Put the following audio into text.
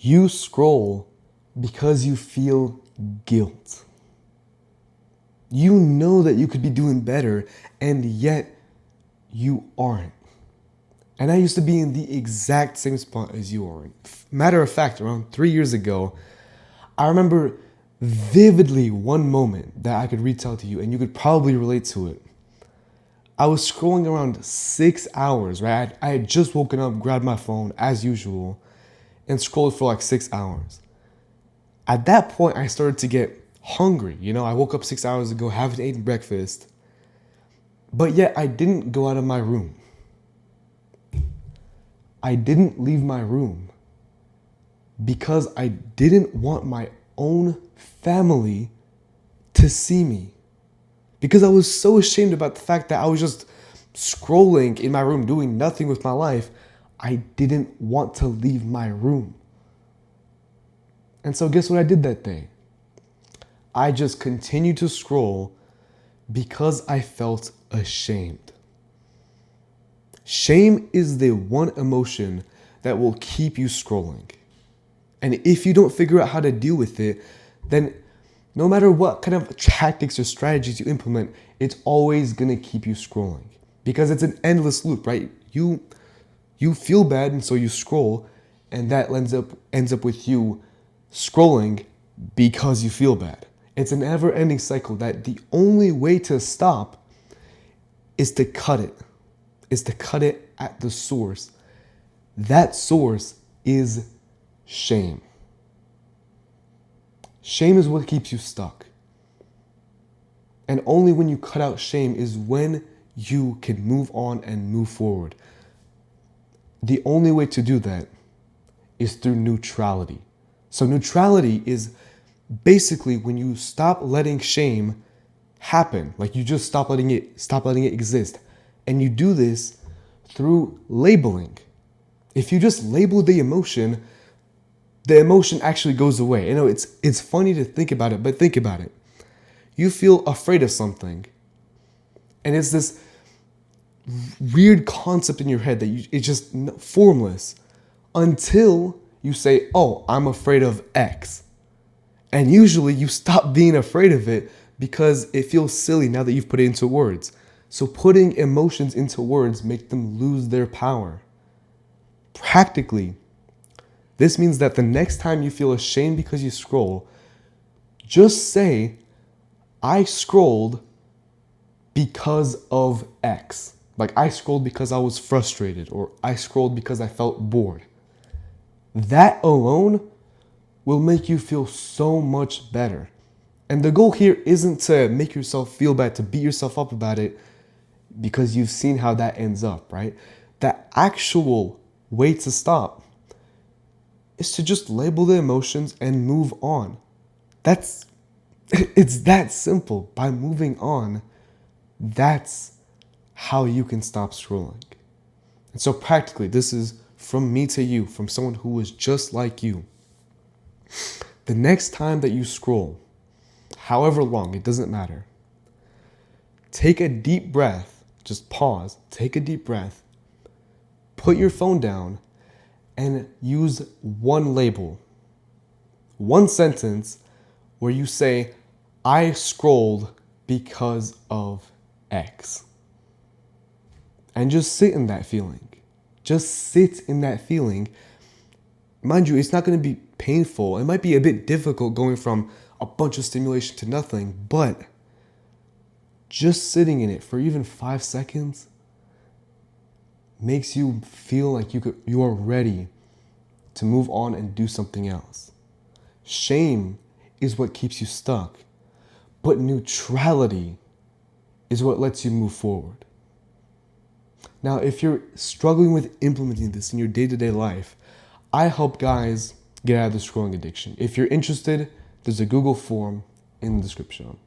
You scroll because you feel guilt. You know that you could be doing better, and yet you aren't. And I used to be in the exact same spot as you are in. Matter of fact, around 3 years ago, I remember vividly one moment that I could retell to you, and you could probably relate to it. I was scrolling around 6 hours, right? I had just woken up, grabbed my phone as usual, and scrolled for like 6 hours. At that point, I started to get hungry. I woke up 6 hours ago, haven't eaten breakfast, but yet I didn't go out of my room. I didn't leave my room because I didn't want my own family to see me. Because I was so ashamed about the fact that I was just scrolling in my room, doing nothing with my life. I didn't want to leave my room. And so guess what I did that day? I just continued to scroll because I felt ashamed. Shame is the one emotion that will keep you scrolling. And if you don't figure out how to deal with it, then no matter what kind of tactics or strategies you implement, it's always gonna keep you scrolling. Because it's an endless loop, right? You feel bad and so you scroll, and that ends up with you scrolling because you feel bad. It's an ever-ending cycle that the only way to stop is to cut it. At the source. That source is shame. Shame is what keeps you stuck. And only when you cut out shame is when you can move on and move forward. The only way to do that is through neutrality. So neutrality is basically when you stop letting shame happen, like you just stop letting it exist. And you do this through labeling. If you just label the emotion actually goes away. It's funny to think about it, but think about it. You feel afraid of something, and it's this weird concept in your head that it's just formless until you say, "Oh, I'm afraid of X." And usually you stop being afraid of it because it feels silly now that you've put it into words. So putting emotions into words make them lose their power. Practically, this means that the next time you feel ashamed because you scroll, just say, "I scrolled because of X." Like I scrolled because I was frustrated, or I scrolled because I felt bored. That alone will make you feel so much better. And the goal here isn't to make yourself feel bad, to beat yourself up about it, because you've seen how that ends up, right? The actual way to stop is to just label the emotions and move on. It's that simple. By moving on, that's how you can stop scrolling. And so practically, this is from me to you, from someone who is just like you. The next time that you scroll, however long, it doesn't matter, take a deep breath. Just pause, take a deep breath, put your phone down, and use one label, one sentence where you say, "I scrolled because of X." And just sit in that feeling. Just sit in that feeling. Mind you, it's not going to be painful. It might be a bit difficult going from a bunch of stimulation to nothing, but just sitting in it for even 5 seconds makes you feel like you are ready to move on and do something else. Shame is what keeps you stuck, but neutrality is what lets you move forward. Now, if you're struggling with implementing this in your day-to-day life, I help guys get out of the scrolling addiction. If you're interested, there's a Google form in the description.